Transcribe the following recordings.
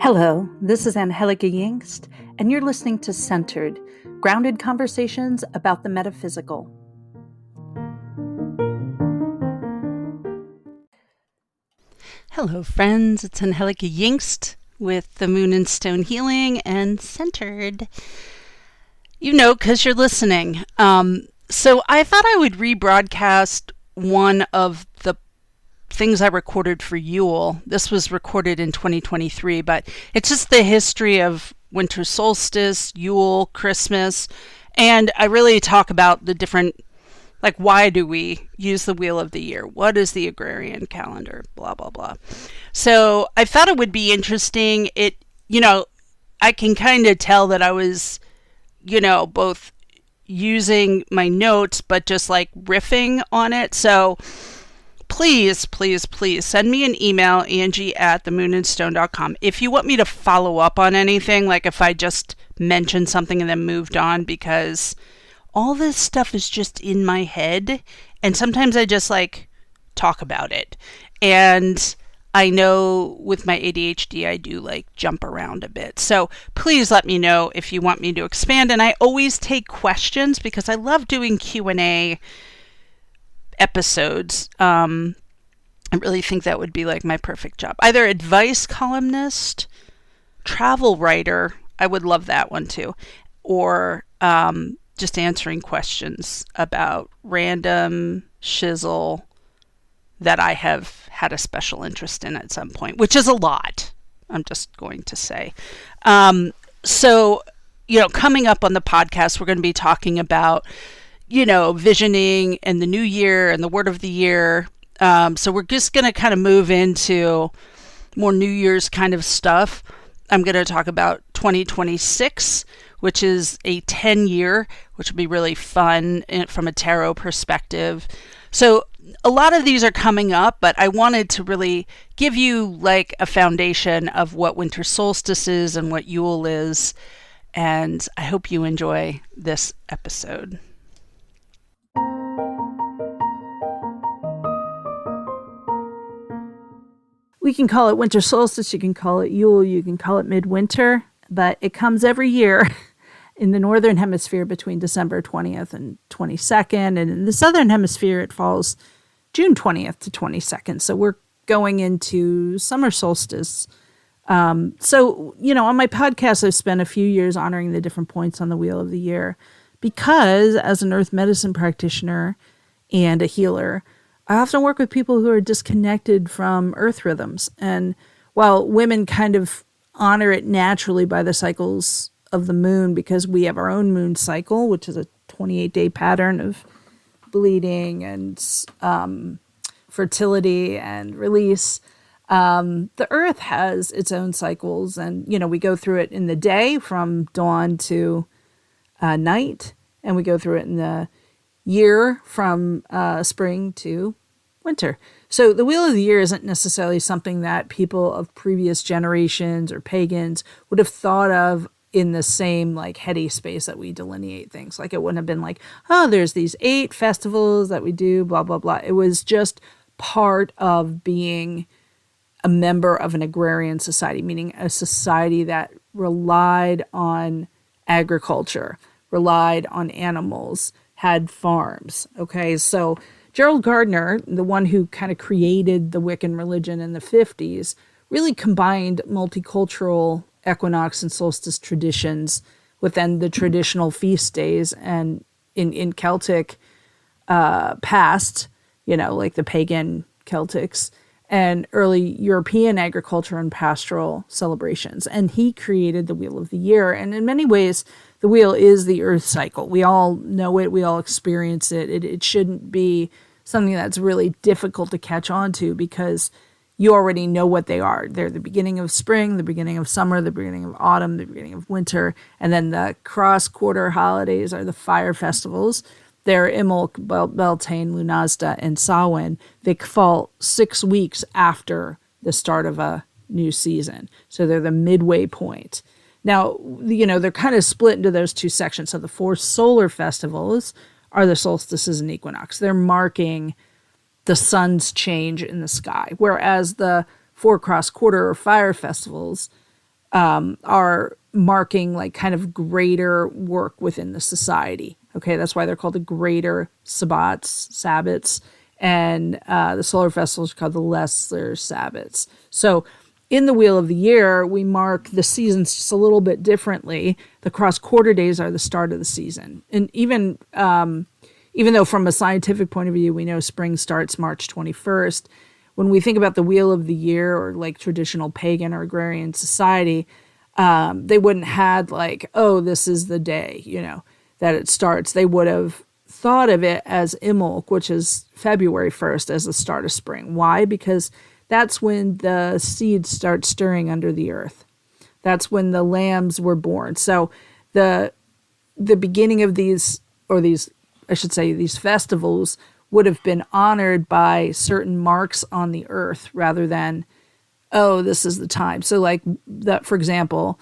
Hello, this is Angelica Yingst, and you're listening to Centered, grounded conversations about the metaphysical. Hello, friends. It's Angelica Yingst with the Moon and Stone Healing and Centered. You know, because you're listening. So I thought I would rebroadcast one of the things I recorded for Yule. This was recorded in 2023, but it's just the history of Winter Solstice, Yule, Christmas, and I really talk about the different, like, why do we use the Wheel of the Year? What is the agrarian calendar? Blah, blah, blah. So I thought it would be interesting. I can kind of tell that I was, both using my notes, but just like riffing on it. So please send me an email, Angie@themoonandstone.com, if you want me to follow up on anything, like if I just mentioned something and then moved on, because all this stuff is just in my head, and sometimes I just talk about it. And I know with my ADHD, I do jump around a bit. So please let me know if you want me to expand. And I always take questions because I love doing Q&A episodes. I really think that would be my perfect job. Either advice columnist, travel writer, I would love that one too, or just answering questions about random shizzle that I have had a special interest in at some point, which is a lot, I'm just going to say. So, coming up on the podcast, we're going to be talking about visioning and the new year and the word of the year. So we're just going to kind of move into more New Year's kind of stuff. I'm going to talk about 2026, which is a 10-year, which will be really fun from a tarot perspective. So a lot of these are coming up, but I wanted to really give you a foundation of what Winter Solstice is and what Yule is. And I hope you enjoy this episode. We can call it Winter Solstice, you can call it Yule, you can call it midwinter, but it comes every year in the Northern Hemisphere between December 20th and 22nd, and in the Southern Hemisphere it falls June 20th to 22nd, so we're going into summer solstice. So, on my podcast, I've spent a few years honoring the different points on the Wheel of the Year because as an earth medicine practitioner and a healer, I often work with people who are disconnected from earth rhythms. And while women kind of honor it naturally by the cycles of the moon, because we have our own moon cycle, which is a 28-day pattern of bleeding and fertility and release, the earth has its own cycles. And, we go through it in the day from dawn to night, and we go through it in the year from spring to winter. So the Wheel of the Year isn't necessarily something that people of previous generations or pagans would have thought of in the same heady space that we delineate things. It wouldn't have been there's these 8 festivals that we do, blah, blah, blah. It was just part of being a member of an agrarian society, meaning a society that relied on agriculture, relied on animals, had farms. Okay, so Gerald Gardner, the one who kind of created the Wiccan religion in the 50s, really combined multicultural equinox and solstice traditions within the traditional feast days. And in Celtic past, the pagan Celtics, and early European agriculture and pastoral celebrations. And he created the Wheel of the Year. And in many ways, the wheel is the earth cycle. We all know it. We all experience it. It shouldn't be something that's really difficult to catch on to because you already know what they are. They're the beginning of spring, the beginning of summer, the beginning of autumn, the beginning of winter. And then the cross-quarter holidays are the fire festivals. They're Imbolc, Beltane, Lunazda, and Samhain. They fall 6 weeks after the start of a new season. So they're the midway point. Now, they're kind of split into those two sections. So the 4 solar festivals are the solstices and equinox. They're marking the sun's change in the sky. Whereas the 4 cross-quarter or fire festivals are marking like kind of greater work within the society. Okay, that's why they're called the greater Sabbats, and the solar festivals are called the lesser Sabbats. So in the Wheel of the Year, we mark the seasons just a little bit differently. The cross quarter days are the start of the season. And even though from a scientific point of view, we know spring starts March 21st, when we think about the Wheel of the Year or like traditional pagan or agrarian society, they wouldn't had like, oh, this is the day, that it starts. They would have thought of it as Imbolc, which is February 1st, as the start of spring. Why? Because that's when the seeds start stirring under the earth. That's when the lambs were born. So the beginning of these festivals would have been honored by certain marks on the earth rather than, oh, this is the time. So like that, for example,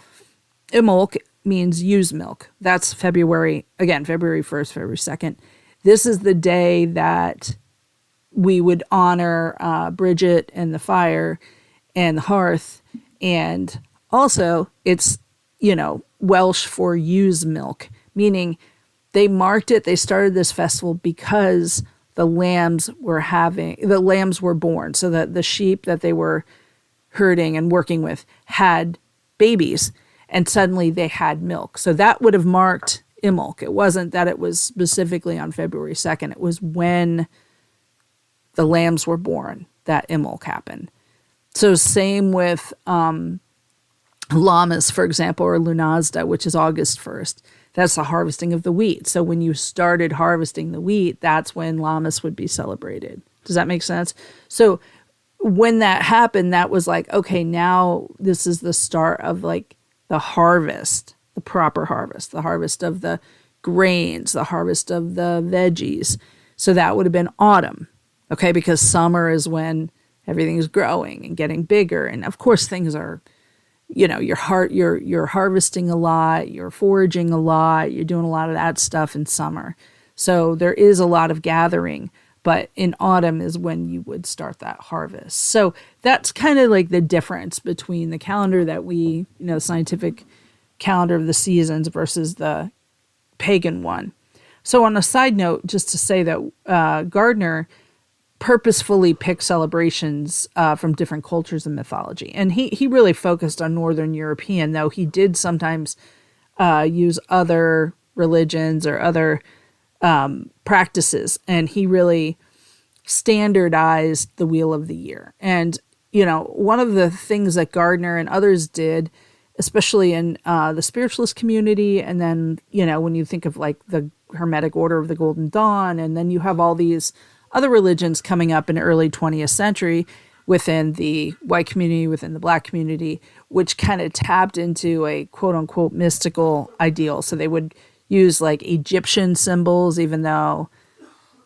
Imbolc means ewe's milk. That's February 1st, February 2nd. This is the day that we would honor Bridget and the fire and the hearth. And also it's, Welsh for ewe's milk, meaning they marked it. They started this festival because the lambs were born, so that the sheep that they were herding and working with had babies, and suddenly they had milk. So that would have marked Imbolc. It wasn't that it was specifically on February 2nd. It was when the lambs were born that Imbolc happened. So same with Lammas, for example, or Lunazda, which is August 1st. That's the harvesting of the wheat. So when you started harvesting the wheat, that's when Lammas would be celebrated. Does that make sense? So when that happened, that was like, okay, now this is the start of like the harvest, the proper harvest, the harvest of the grains, the harvest of the veggies. So that would have been autumn, okay? Because summer is when everything's growing and getting bigger. And of course things are, you're harvesting a lot, you're foraging a lot, you're doing a lot of that stuff in summer. So there is a lot of gathering, but in autumn is when you would start that harvest. So that's kind of like the difference between the calendar that we, the scientific calendar of the seasons versus the pagan one. So on a side note, just to say that Gardner purposefully picked celebrations from different cultures and mythology. And he really focused on Northern European, though he did sometimes use other religions or other practices. And he really standardized the Wheel of the Year. And, one of the things that Gardner and others did, especially in the spiritualist community, and then, when you think of like the Hermetic Order of the Golden Dawn, and then you have all these other religions coming up in the early 20th century within the white community, within the black community, which kind of tapped into a quote unquote mystical ideal. So they would use like Egyptian symbols, even though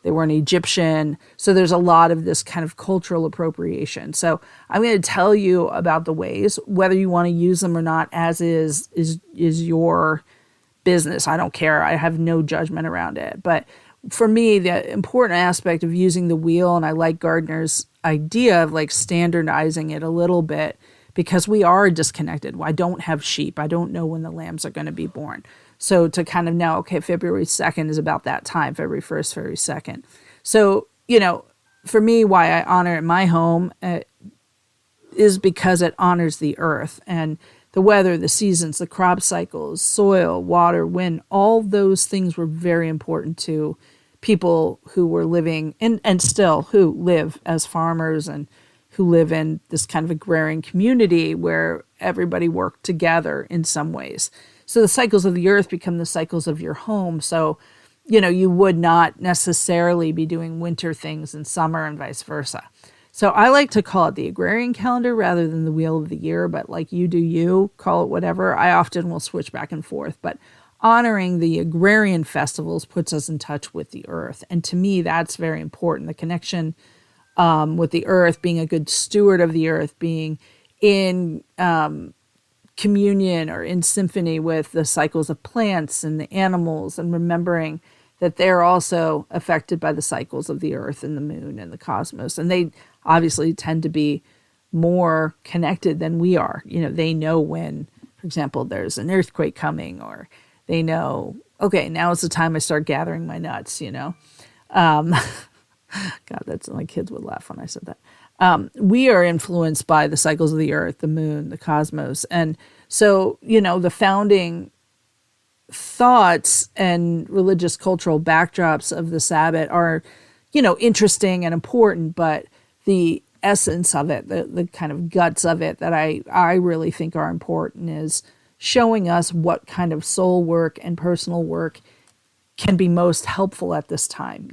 they weren't Egyptian. So there's a lot of this kind of cultural appropriation. So I'm going to tell you about the ways, whether you want to use them or not, as is your business. I don't care. I have no judgment around it. But for me, the important aspect of using the wheel, and I like Gardner's idea of like standardizing it a little bit, because we are disconnected. I don't have sheep. I don't know when the lambs are going to be born. So to kind of know, okay, February 2nd is about that time, February 1st, February 2nd. So, for me, why I honor it in my home is because it honors the earth and the weather, the seasons, the crop cycles, soil, water, wind. All those things were very important to people who were living and still who live as farmers and who live in this kind of agrarian community where everybody worked together in some ways. So the cycles of the earth become the cycles of your home. So, you would not necessarily be doing winter things in summer and vice versa. So I like to call it the agrarian calendar rather than the Wheel of the Year, but like you do you, call it whatever. I often will switch back and forth, but honoring the agrarian festivals puts us in touch with the earth. And to me, that's very important. The connection with the earth, being a good steward of the earth, being in communion or in symphony with the cycles of plants and the animals, and remembering that they're also affected by the cycles of the earth and the moon and the cosmos. And they obviously tend to be more connected than we are. They know when for example, there's an earthquake coming, or they know, okay, now is the time I start gathering my nuts, God, that's my kids would laugh when I said that. We are influenced by the cycles of the earth, the moon, the cosmos. And so, the founding thoughts and religious cultural backdrops of the Sabbath are, interesting and important, but the essence of it, the kind of guts of it that I really think are important is showing us what kind of soul work and personal work can be most helpful at this time.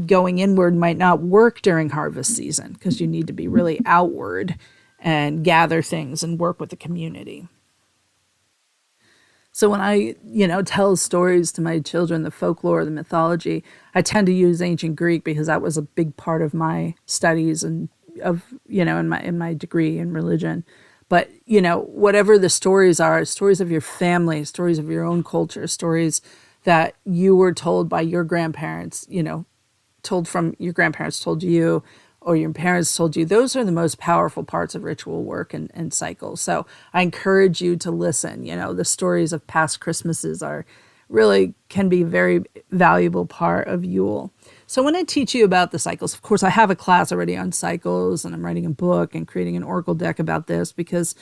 Going inward might not work during harvest season because you need to be really outward and gather things and work with the community. So when I, tell stories to my children, the folklore, the mythology, I tend to use ancient Greek because that was a big part of my studies and in my degree in religion. But, whatever the stories are, stories of your family, stories of your own culture, stories that you were told by your grandparents, told from your grandparents told you, or your parents told you, those are the most powerful parts of ritual work and cycles. So I encourage you to listen. The stories of past Christmases can be a very valuable part of Yule. So when I teach you about the cycles, of course, I have a class already on cycles, and I'm writing a book and creating an oracle deck about this, because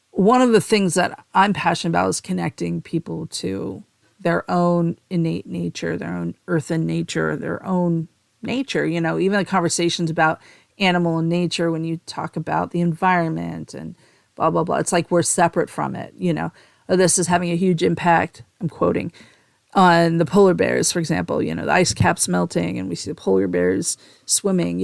one of the things that I'm passionate about is connecting people to their own innate nature, their own earthen nature, their own nature, even the conversations about animal and nature, when you talk about the environment and blah, blah, blah, it's like we're separate from it. This is having a huge impact, I'm quoting, on the polar bears, for example, the ice caps melting and we see the polar bears swimming,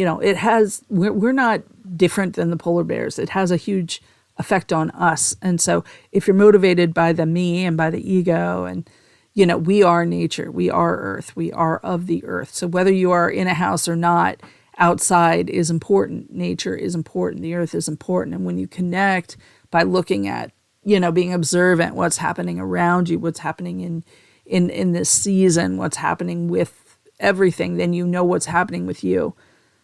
we're not different than the polar bears. It has a huge effect on us. And so if you're motivated by the me and by the ego, and we are nature, we are earth, we are of the earth. So whether you are in a house or not, outside is important. Nature is important. The earth is important. And when you connect by looking at, being observant, what's happening around you, what's happening in this season, what's happening with everything, then you know what's happening with you.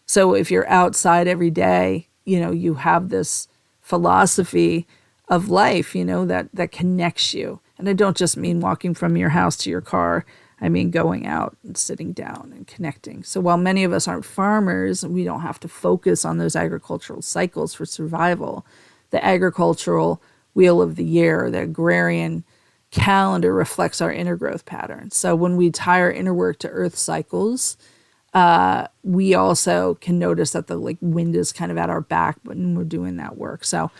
So if you're outside every day, you have this philosophy of life, that connects you. And I don't just mean walking from your house to your car. I mean going out and sitting down and connecting. So while many of us aren't farmers, we don't have to focus on those agricultural cycles for survival. The agricultural wheel of the year, the agrarian calendar, reflects our inner growth patterns. So when we tie our inner work to earth cycles, we also can notice that the wind is kind of at our back when we're doing that work. So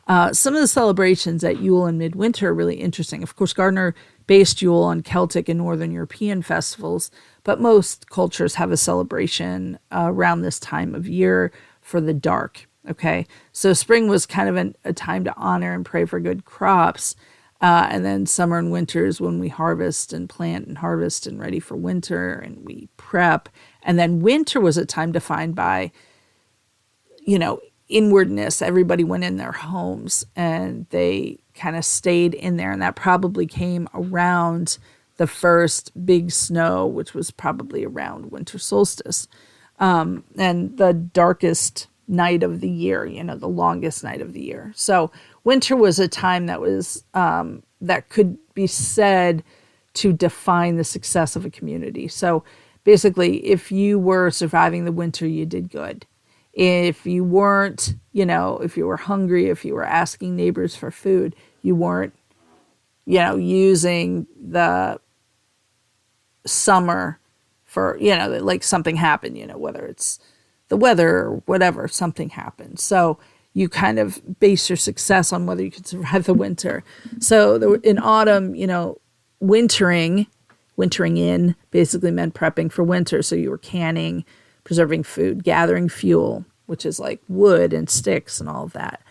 some of the celebrations at Yule and Midwinter are really interesting. Of course, Gardner based Yule on Celtic and Northern European festivals, but most cultures have a celebration around this time of year for the dark. Okay, so spring was kind of a time to honor and pray for good crops. And then summer and winter is when we harvest and plant and harvest and ready for winter, and we prep. And then winter was a time defined by, inwardness. Everybody went in their homes and they kind of stayed in there. And that probably came around the first big snow, which was probably around Winter Solstice. And the darkest night of the year, the longest night of the year. So winter was a time that was, that could be said to define the success of a community. So basically, if you were surviving the winter, you did good. If you weren't, if you were hungry, if you were asking neighbors for food, you weren't, using the summer for, something happened, whether it's the weather or whatever, something happened. So you kind of base your success on whether you could survive the winter. So in autumn, wintering in basically meant prepping for winter. So you were canning, preserving food, gathering fuel, which is like wood and sticks and all of that.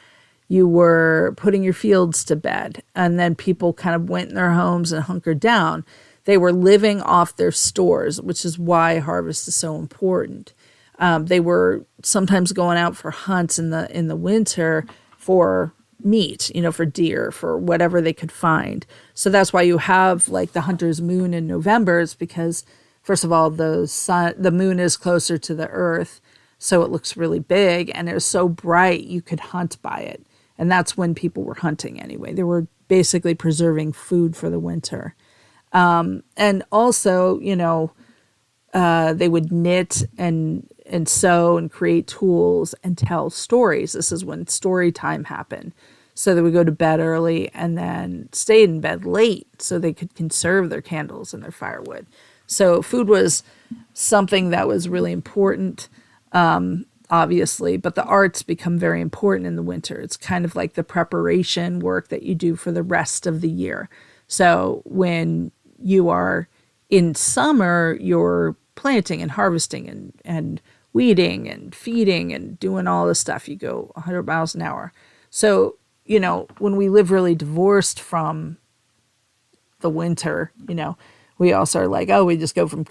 You were putting your fields to bed, and then people kind of went in their homes and hunkered down. They were living off their stores, which is why harvest is so important. They were sometimes going out for hunts in the winter for meat, for deer, for whatever they could find. So that's why you have the hunter's moon in November, is because first of all, the moon is closer to the earth, so it looks really big, and it was so bright you could hunt by it. And that's when people were hunting anyway. They were basically preserving food for the winter. And also, they would knit and sew and create tools and tell stories. This is when story time happened. So they would go to bed early and then stay in bed late so they could conserve their candles and their firewood. So food was something that was really important, obviously, but the arts become very important in the winter. It's kind of like the preparation work that you do for the rest of the year. So when you are in summer, you're planting and harvesting and weeding and feeding and doing all this stuff. You go 100 miles an hour. So, when we live really divorced from the winter, we also are like, oh, we just go from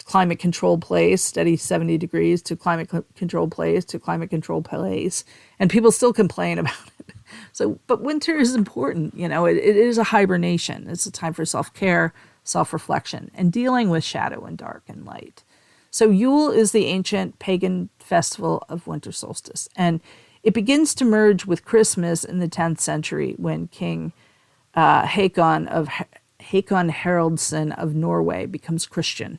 climate controlled place, steady 70 degrees, to climate controlled place, to climate controlled place. And people still complain about it. So, but winter is important. It is a hibernation. It's a time for self-care, self-reflection, and dealing with shadow and dark and light. So Yule is the ancient pagan festival of winter solstice, and it begins to merge with Christmas in the 10th century when King Hakon Haraldsson of Norway becomes Christian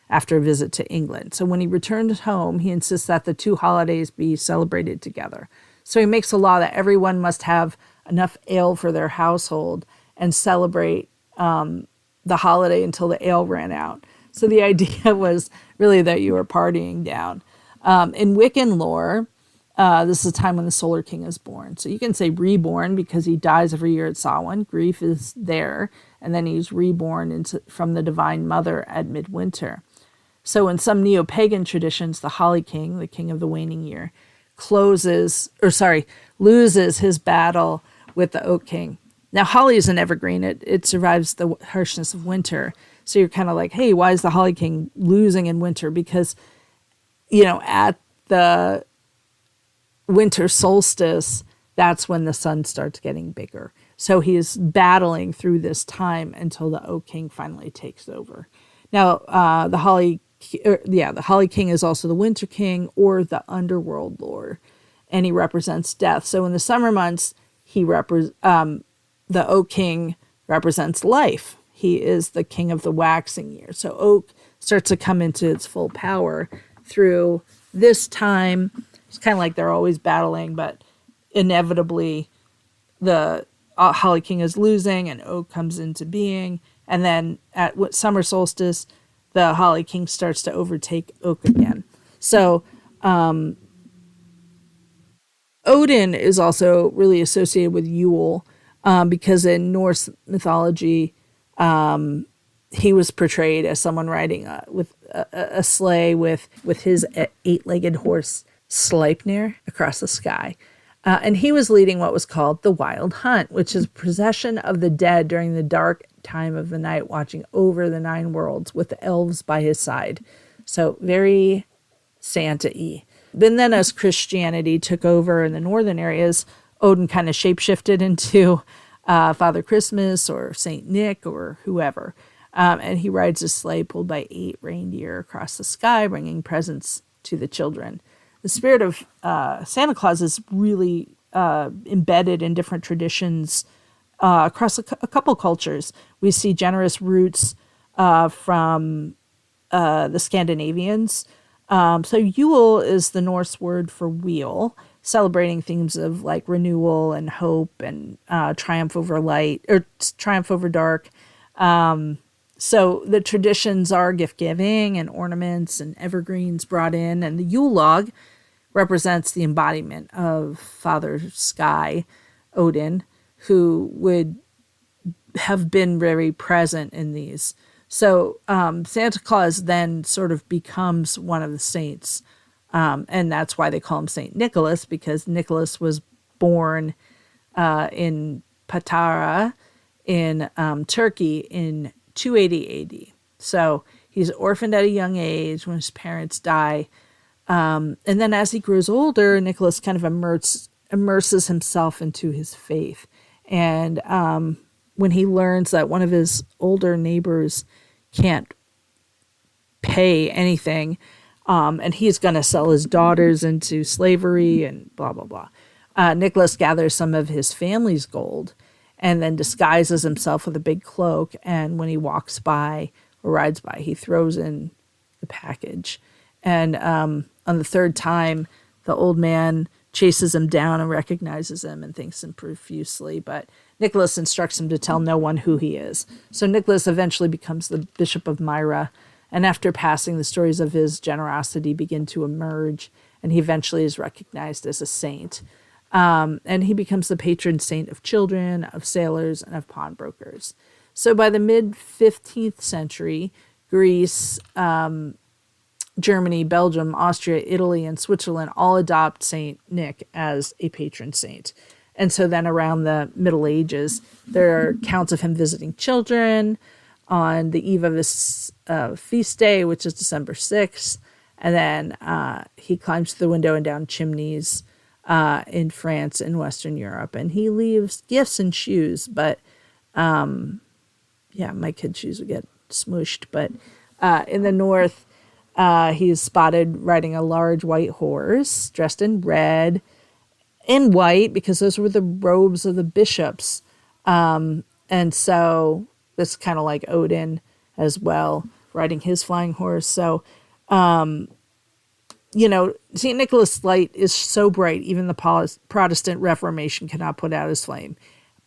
after a visit to England. So when he returns home, he insists that the two holidays be celebrated together. So he makes a law that everyone must have enough ale for their household and celebrate the holiday until the ale ran out. So the idea was really that you were partying down. In Wiccan lore, this is a time when the Solar King is born. So you can say reborn because he dies every year at Samhain. Grief is there. And then he's reborn from the Divine Mother at midwinter. So in some neo-pagan traditions, the Holly King, the king of the waning year, loses his battle with the Oak King. Now, holly is an evergreen. It survives the harshness of winter. So you're kind of like, hey, why is the Holly King losing in winter? Because, at the winter solstice, that's when the sun starts getting bigger. So he is battling through this time until the Oak King finally takes over. Now, the Holly King is also the Winter King or the underworld lord, and he represents death. So in the summer months, the Oak King represents life. He is the king of the waxing year. So oak starts to come into its full power through this time. It's kind of like they're always battling, but inevitably the Holly King is losing and oak comes into being. And then at summer solstice, the Holly King starts to overtake oak again. So Odin is also really associated with Yule because in Norse mythology, he was portrayed as someone riding with a sleigh with his eight-legged horse Sleipnir across the sky. And he was leading what was called the Wild Hunt, which is a procession of the dead during the dark time of the night, watching over the 9 worlds with the elves by his side. So very Santa-y. But then as Christianity took over in the northern areas, Odin kind of shapeshifted into Father Christmas or Saint Nick or whoever. And he rides a sleigh pulled by 8 reindeer across the sky, bringing presents to the children. The spirit of Santa Claus is really embedded in different traditions across a couple cultures. We see generous roots from the Scandinavians. So Yule is the Norse word for wheel, celebrating themes of like renewal and hope and triumph over light or triumph over dark. So the traditions are gift giving and ornaments and evergreens brought in, and the Yule log represents the embodiment of Father Sky, Odin, who would have been very present in these. So Santa Claus then sort of becomes one of the saints, and that's why they call him Saint Nicholas, because Nicholas was born in Patara in Turkey in 280 AD. So he's orphaned at a young age when his parents die. And then as he grows older, Nicholas kind of immerses himself into his faith. And when he learns that one of his older neighbors can't pay anything, and he's going to sell his daughters into slavery and blah, blah, blah. Nicholas gathers some of his family's gold and then disguises himself with a big cloak. And when he walks by or rides by, he throws in the package. And on the third time, the old man chases him down and recognizes him and thanks him profusely. But Nicholas instructs him to tell no one who he is. So Nicholas eventually becomes the Bishop of Myra. And after passing, the stories of his generosity begin to emerge. And he eventually is recognized as a saint. And he becomes the patron saint of children, of sailors, and of pawnbrokers. So by the mid-15th century, Greece, Germany, Belgium, Austria, Italy, and Switzerland all adopt Saint Nick as a patron saint. And so then around the Middle Ages, there are accounts of him visiting children on the eve of his feast day, which is December 6th. And then he climbs through the window and down chimneys in France and Western Europe. And he leaves gifts and shoes, but my kids' shoes would get smooshed. But in the north, he's spotted riding a large white horse, dressed in red and white, because those were the robes of the bishops. And so it's kind of like Odin as well, riding his flying horse. So, St. Nicholas' light is so bright, even the Protestant Reformation cannot put out his flame.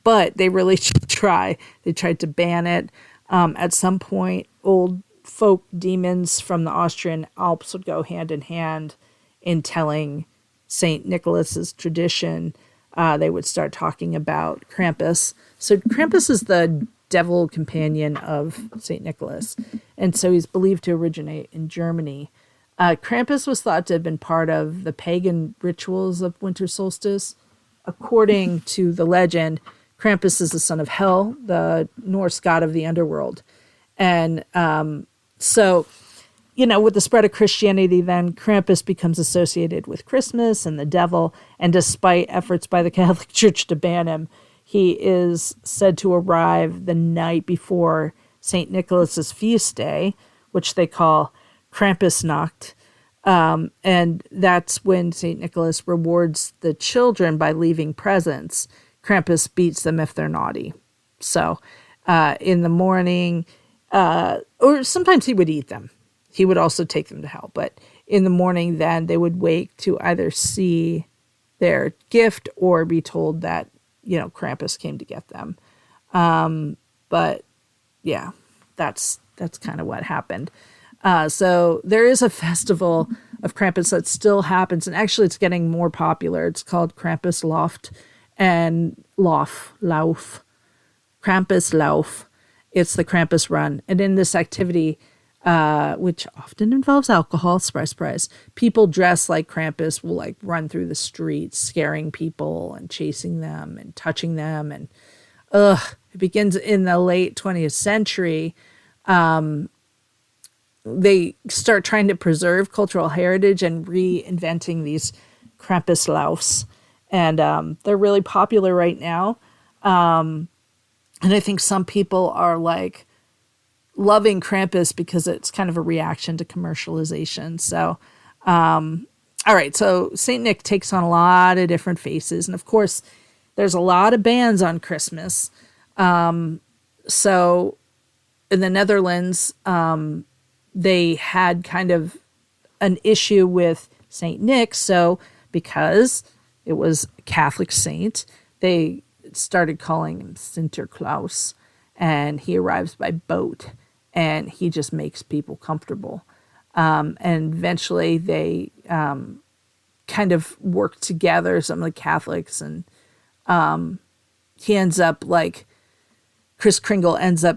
But they really try. They tried to ban it. At some point, old folk demons from the Austrian Alps would go hand in hand in telling St. Nicholas's tradition. They would start talking about Krampus. So Krampus is the devil companion of St. Nicholas. And so he's believed to originate in Germany. Krampus was thought to have been part of the pagan rituals of Winter Solstice. According to the legend, Krampus is the son of Hel, the Norse god of the underworld. And with the spread of Christianity, then Krampus becomes associated with Christmas and the devil. And despite efforts by the Catholic Church to ban him, he is said to arrive the night before St. Nicholas's feast day, which they call Krampusnacht. And that's when St. Nicholas rewards the children by leaving presents. Krampus beats them if they're naughty. So in the morning, or sometimes he would eat them. He would also take them to hell. But in the morning, then they would wake to either see their gift or be told that, Krampus came to get them. But yeah, that's kind of what happened. So there is a festival of Krampus that still happens, and actually it's getting more popular. It's called Krampus Lauf. Krampus Lauf. It's the Krampus Run. And in this activity, which often involves alcohol, surprise, surprise, people dressed like Krampus will run through the streets, scaring people and chasing them and touching them. And it begins in the late 20th century. They start trying to preserve cultural heritage and reinventing these Krampus Laufs. And they're really popular right now. And I think some people are loving Krampus because it's kind of a reaction to commercialization. So, all right. So St. Nick takes on a lot of different faces. And of course, there's a lot of bans on Christmas. So in the Netherlands, they had kind of an issue with St. Nick. So because it was a Catholic saint, they started calling him Sinterklaas, and he arrives by boat and he just makes people comfortable. And eventually they kind of work together, some of the Catholics, and he ends up Kris Kringle ends up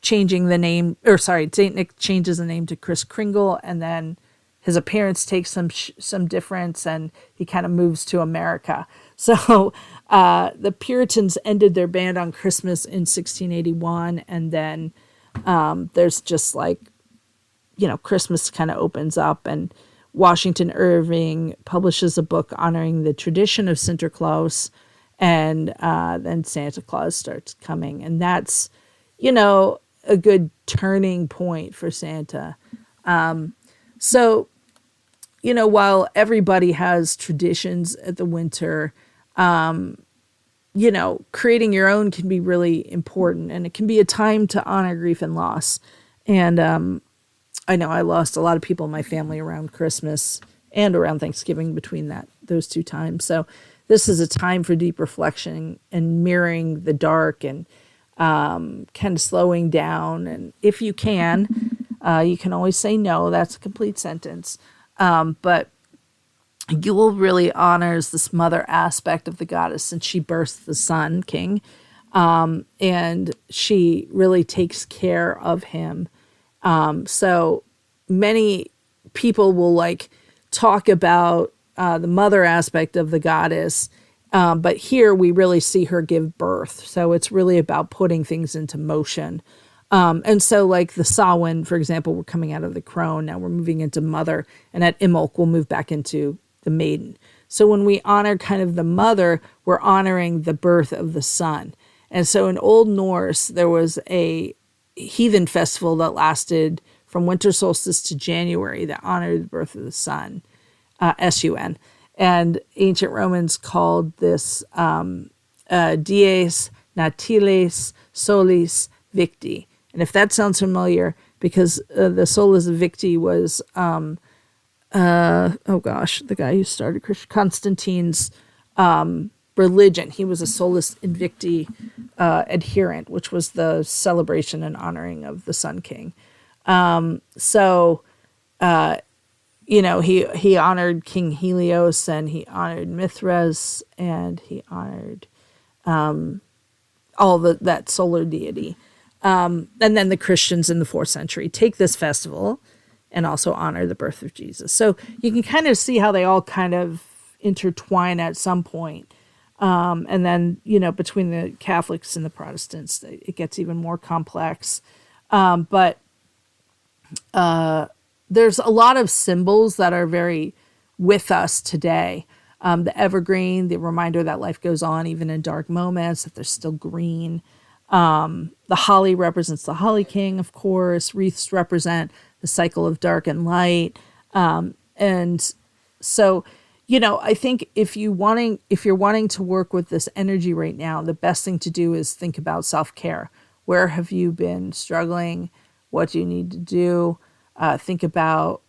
changing the name, St. Nick changes the name to Kris Kringle, and then his appearance takes some difference, and he kind of moves to America. So the Puritans ended their ban on Christmas in 1681, and then there's just Christmas kind of opens up, and Washington Irving publishes a book honoring the tradition of Sinterklaas, and then Santa Claus starts coming, and that's a good turning point for Santa. So while everybody has traditions at the winter, creating your own can be really important, and it can be a time to honor grief and loss. And I know I lost a lot of people in my family around Christmas and around Thanksgiving, between those two times. So this is a time for deep reflection and mirroring the dark, and kind of slowing down. And if you can always say no. That's a complete sentence. But Yule really honors this mother aspect of the goddess, since she births the sun king. And she really takes care of him. So many people will talk about the mother aspect of the goddess. But here we really see her give birth. So it's really about putting things into motion. And so the Samhain, for example, we're coming out of the crone. Now we're moving into mother. And at Imbolc, we'll move back into the maiden. So when we honor kind of the mother, we're honoring the birth of the sun. And so in Old Norse, there was a heathen festival that lasted from Winter Solstice to January that honored the birth of the sun, S-U-N. And ancient Romans called this Dies Natiles Solis Victi. And if that sounds familiar, because the Solis Victi was, the guy who started Constantine's religion. He was a Solis Invicti adherent, which was the celebration and honoring of the Sun King. He honored King Helios, and he honored Mithras, and he honored that solar deity. And then the Christians in the 4th century take this festival and also honor the birth of Jesus. So you can kind of see how they all kind of intertwine at some point. And then, between the Catholics and the Protestants, it gets even more complex. But there's a lot of symbols that are very with us today. The evergreen, the reminder that life goes on even in dark moments, that there's still green. The holly represents the holly king, of course. Wreaths represent the cycle of dark and light. And so, I think if you're wanting to work with this energy right now, the best thing to do is think about self-care. Where have you been struggling? What do you need to do? Think about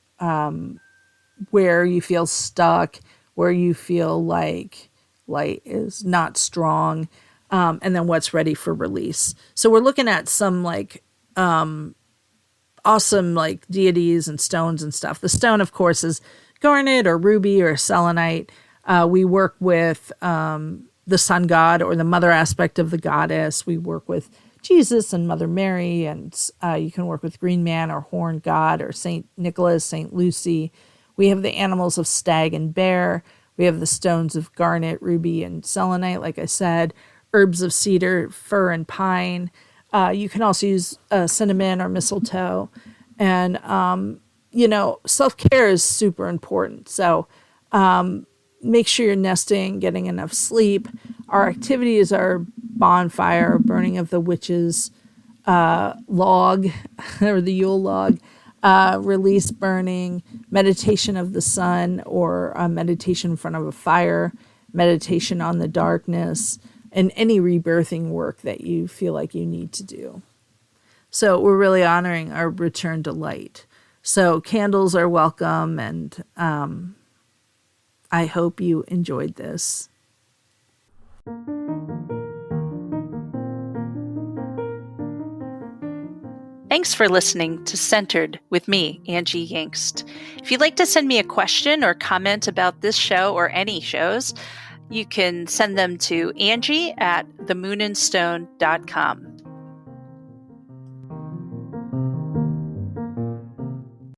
where you feel stuck, where you feel like light is not strong, and then what's ready for release. So we're looking at some awesome deities and stones and stuff. The stone, of course, is garnet or ruby or selenite. We work with the sun god, or the mother aspect of the goddess. We work with Jesus and Mother Mary, and you can work with Green Man or Horn God or Saint Nicholas, Saint Lucy. We have the animals of stag and bear. We have the stones of garnet, ruby, and selenite, like I said, herbs of cedar, fir, and pine. You can also use cinnamon or mistletoe. And, self-care is super important. So make sure you're nesting, getting enough sleep. Our activities are bonfire, burning of the witches' log, or the Yule log, release burning, meditation of the sun, or meditation in front of a fire, meditation on the darkness, and any rebirthing work that you feel like you need to do. So we're really honoring our return to light. So candles are welcome, and I hope you enjoyed this. Thanks for listening to Centered with me, Angie Yingst. If you'd like to send me a question or comment about this show or any shows, you can send them to Angie@themoonandstone.com.